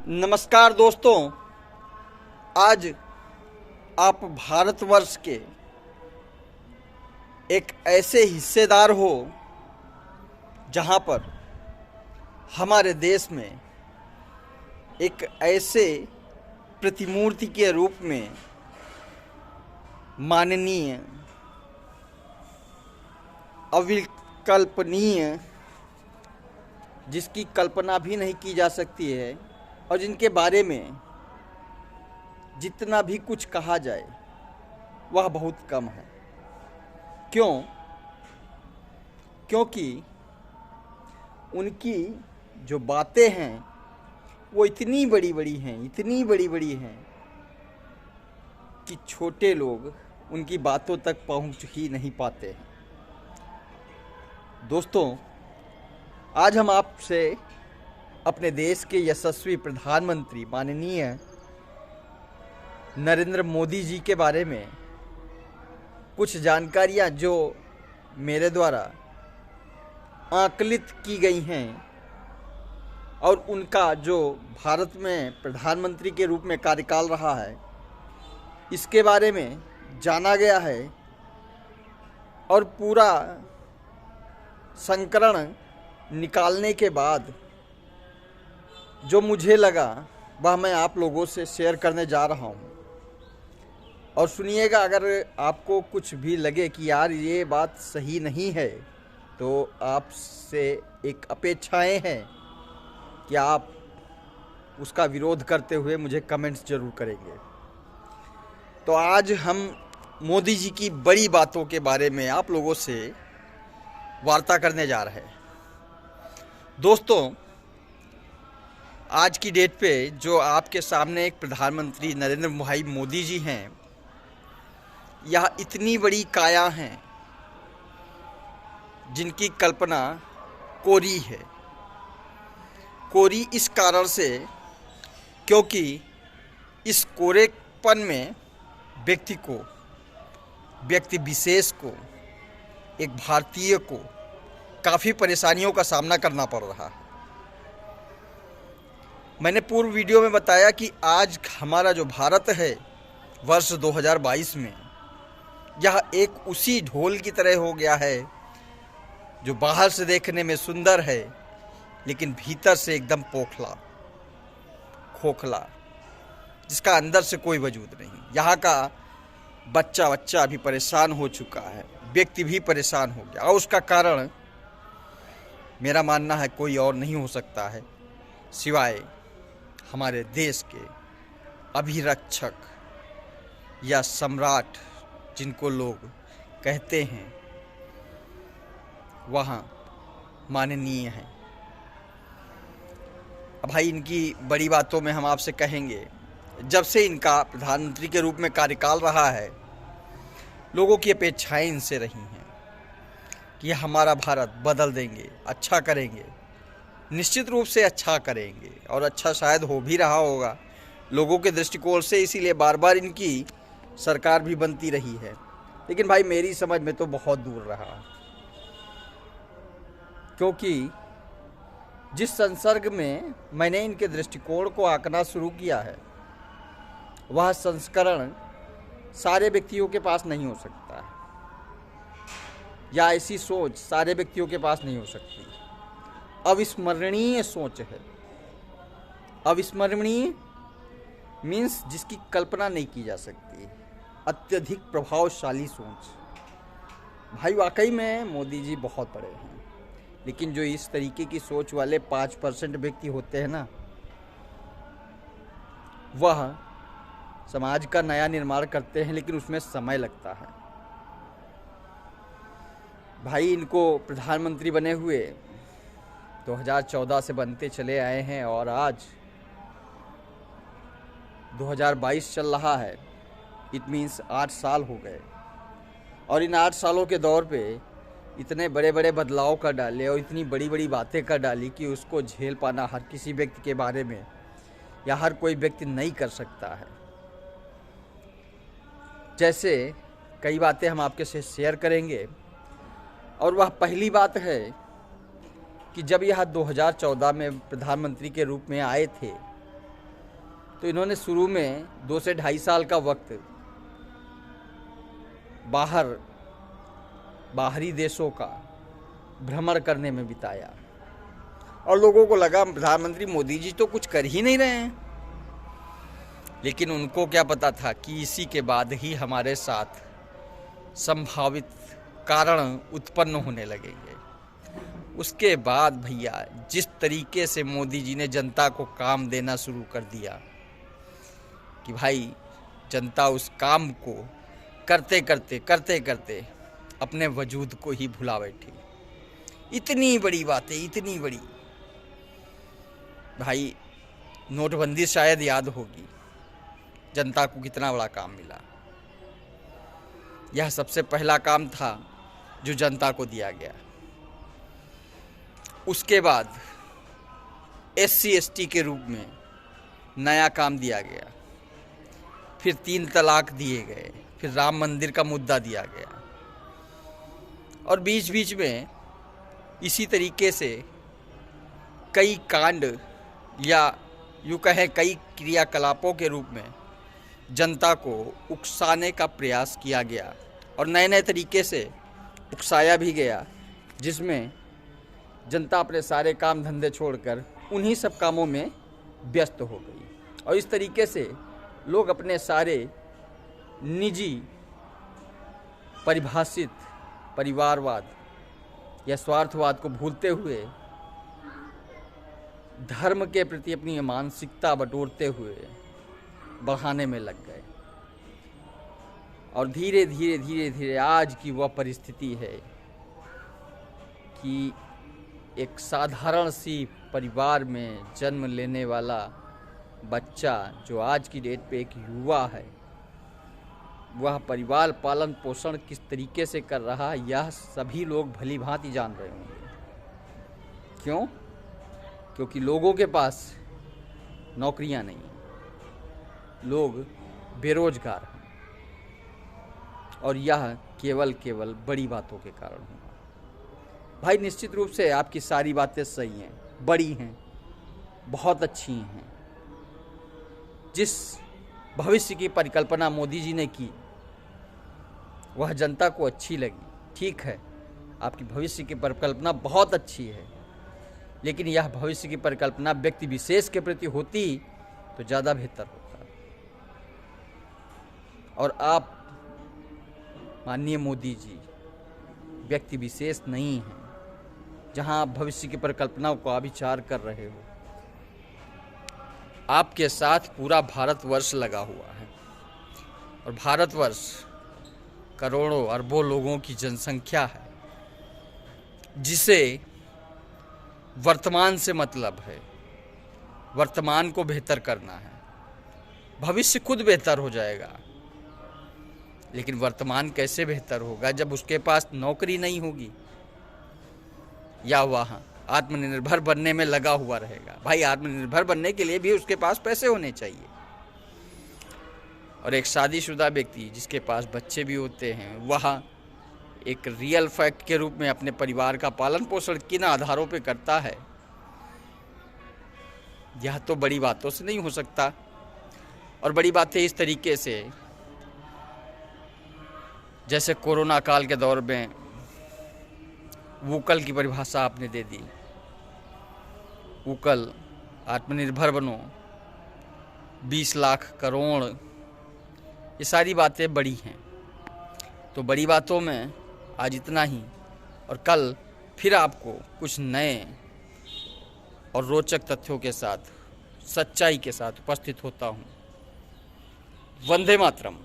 नमस्कार दोस्तों, आज आप भारतवर्ष के एक ऐसे हिस्सेदार हो जहां पर हमारे देश में एक ऐसे प्रतिमूर्ति के रूप में माननीय, अविकल्पनीय, जिसकी कल्पना भी नहीं की जा सकती है और जिनके बारे में जितना भी कुछ कहा जाए वह बहुत कम है। क्योंकि उनकी जो बातें हैं वो इतनी बड़ी बड़ी हैं कि छोटे लोग उनकी बातों तक पहुंच ही नहीं पाते हैं। दोस्तों, आज हम आपसे अपने देश के यशस्वी प्रधानमंत्री माननीय नरेंद्र मोदी जी के बारे में कुछ जानकारियां जो मेरे द्वारा आकलित की गई हैं और उनका जो भारत में प्रधानमंत्री के रूप में कार्यकाल रहा है, इसके बारे में जाना गया है और पूरा संकलन निकालने के बाद जो मुझे लगा वह मैं आप लोगों से शेयर करने जा रहा हूँ। और सुनिएगा, अगर आपको कुछ भी लगे कि यार ये बात सही नहीं है तो आपसे एक अपेक्षाएं हैं कि आप उसका विरोध करते हुए मुझे कमेंट्स जरूर करेंगे। तो आज हम मोदी जी की बड़ी बातों के बारे में आप लोगों से वार्ता करने जा रहे हैं। दोस्तों, आज की डेट पे जो आपके सामने एक प्रधानमंत्री नरेंद्र भाई मोदी जी हैं, यह इतनी बड़ी काया हैं जिनकी कल्पना कोरी है। कोरी इस कारण से क्योंकि इस कोरेपन में व्यक्ति विशेष को, एक भारतीय को काफ़ी परेशानियों का सामना करना पड़ रहा है। मैंने पूर्व वीडियो में बताया कि आज हमारा जो भारत है वर्ष 2022 में, यह एक उसी ढोल की तरह हो गया है जो बाहर से देखने में सुंदर है लेकिन भीतर से एकदम खोखला, जिसका अंदर से कोई वजूद नहीं। यहाँ का बच्चा भी परेशान हो चुका है, व्यक्ति भी परेशान हो गया और उसका कारण मेरा मानना है कोई और नहीं हो सकता है सिवाय हमारे देश के अभिरक्षक या सम्राट जिनको लोग कहते हैं, वहाँ माननीय हैं। अब भाई, इनकी बड़ी बातों में हम आपसे कहेंगे, जब से इनका प्रधानमंत्री के रूप में कार्यकाल रहा है, लोगों की अपेक्षाएं इनसे रही हैं कि हमारा भारत बदल देंगे, अच्छा करेंगे, निश्चित रूप से अच्छा करेंगे और अच्छा शायद हो भी रहा होगा लोगों के दृष्टिकोण से, इसीलिए बार बार इनकी सरकार भी बनती रही है। लेकिन भाई, मेरी समझ में तो बहुत दूर रहा, क्योंकि जिस संसर्ग में मैंने इनके दृष्टिकोण को आंकना शुरू किया है, वह संस्करण सारे व्यक्तियों के पास नहीं हो सकता है, या ऐसी सोच सारे व्यक्तियों के पास नहीं हो सकती। अविस्मरणीय सोच है। अविस्मरणीय मीन्स जिसकी कल्पना नहीं की जा सकती, अत्यधिक प्रभावशाली सोच। भाई, वाकई में मोदी जी बहुत बड़े हैं, लेकिन जो इस तरीके की सोच वाले 5% व्यक्ति होते हैं ना, वह समाज का नया निर्माण करते हैं, लेकिन उसमें समय लगता है। भाई, इनको प्रधानमंत्री बने हुए 2014 से बनते चले आए हैं और आज 2022 चल रहा है। इट मीन्स 8 साल हो गए और इन 8 सालों के दौर पे इतने बड़े बड़े बदलाव कर डाले और इतनी बड़ी बड़ी बातें कर डाली कि उसको झेल पाना हर किसी व्यक्ति के बारे में या हर कोई व्यक्ति नहीं कर सकता है। जैसे कई बातें हम आपके साथ शेयर करेंगे और वह पहली बात है कि जब यह 2014 में प्रधानमंत्री के रूप में आए थे तो इन्होंने शुरू में 2 से ढाई साल का वक्त बाहरी देशों का भ्रमण करने में बिताया और लोगों को लगा प्रधानमंत्री मोदी जी तो कुछ कर ही नहीं रहे हैं। लेकिन उनको क्या पता था कि इसी के बाद ही हमारे साथ संभावित कारण उत्पन्न होने लगेंगे। उसके बाद भैया जिस तरीके से मोदी जी ने जनता को काम देना शुरू कर दिया कि भाई जनता उस काम को करते करते अपने वजूद को ही भुला बैठी। इतनी बड़ी बातें, इतनी बड़ी। भाई नोटबंदी शायद याद होगी, जनता को कितना बड़ा काम मिला। यह सबसे पहला काम था जो जनता को दिया गया। उसके बाद SC ST के रूप में नया काम दिया गया, फिर 3 तलाक दिए गए, फिर राम मंदिर का मुद्दा दिया गया और बीच बीच में इसी तरीके से कई कांड या यूँ कहें कई क्रियाकलापों के रूप में जनता को उकसाने का प्रयास किया गया और नए नए तरीके से उकसाया भी गया, जिसमें जनता अपने सारे काम धंधे छोड़कर उन्हीं सब कामों में व्यस्त हो गई और इस तरीके से लोग अपने सारे निजी परिभाषित परिवारवाद या स्वार्थवाद को भूलते हुए धर्म के प्रति अपनी मानसिकता बटोरते हुए बढ़ाने में लग गए और धीरे धीरे आज की वह परिस्थिति है कि एक साधारण सी परिवार में जन्म लेने वाला बच्चा जो आज की डेट पे एक युवा है, वह परिवार पालन पोषण किस तरीके से कर रहा है यह सभी लोग भली भांति जान रहे होंगे। क्यों? क्योंकि लोगों के पास नौकरियां नहीं, लोग बेरोजगार हैं और यह केवल बड़ी बातों के कारण हुआ। भाई निश्चित रूप से आपकी सारी बातें सही हैं, बड़ी हैं, बहुत अच्छी हैं। जिस भविष्य की परिकल्पना मोदी जी ने की वह जनता को अच्छी लगी, ठीक है, आपकी भविष्य की परिकल्पना बहुत अच्छी है, लेकिन यह भविष्य की परिकल्पना व्यक्ति विशेष के प्रति होती तो ज़्यादा बेहतर होता। और आप माननीय मोदी जी व्यक्ति विशेष नहीं हैं, जहां आप भविष्य की परिकल्पना को विचार कर रहे हो। आपके साथ पूरा भारतवर्ष लगा हुआ है और भारतवर्ष करोड़ों अरबों लोगों की जनसंख्या है, जिसे वर्तमान से मतलब है, वर्तमान को बेहतर करना है। भविष्य खुद बेहतर हो जाएगा, लेकिन वर्तमान कैसे बेहतर होगा जब उसके पास नौकरी नहीं होगी या वह आत्मनिर्भर बनने में लगा हुआ रहेगा। भाई आत्मनिर्भर बनने के लिए भी उसके पास पैसे होने चाहिए। और एक शादीशुदा व्यक्ति जिसके पास बच्चे भी होते हैं, वह एक रियल फैक्ट के रूप में अपने परिवार का पालन पोषण किन आधारों पे करता है, यह तो बड़ी बातों से नहीं हो सकता। और बड़ी बातें इस तरीके से, जैसे कोरोना काल के दौर में वोकल की परिभाषा आपने दे दी, वोकल आत्मनिर्भर बनो, 20 लाख करोड़, ये सारी बातें बड़ी हैं। तो बड़ी बातों में आज इतना ही, और कल फिर आपको कुछ नए और रोचक तथ्यों के साथ, सच्चाई के साथ उपस्थित होता हूँ। वंदे मातरम।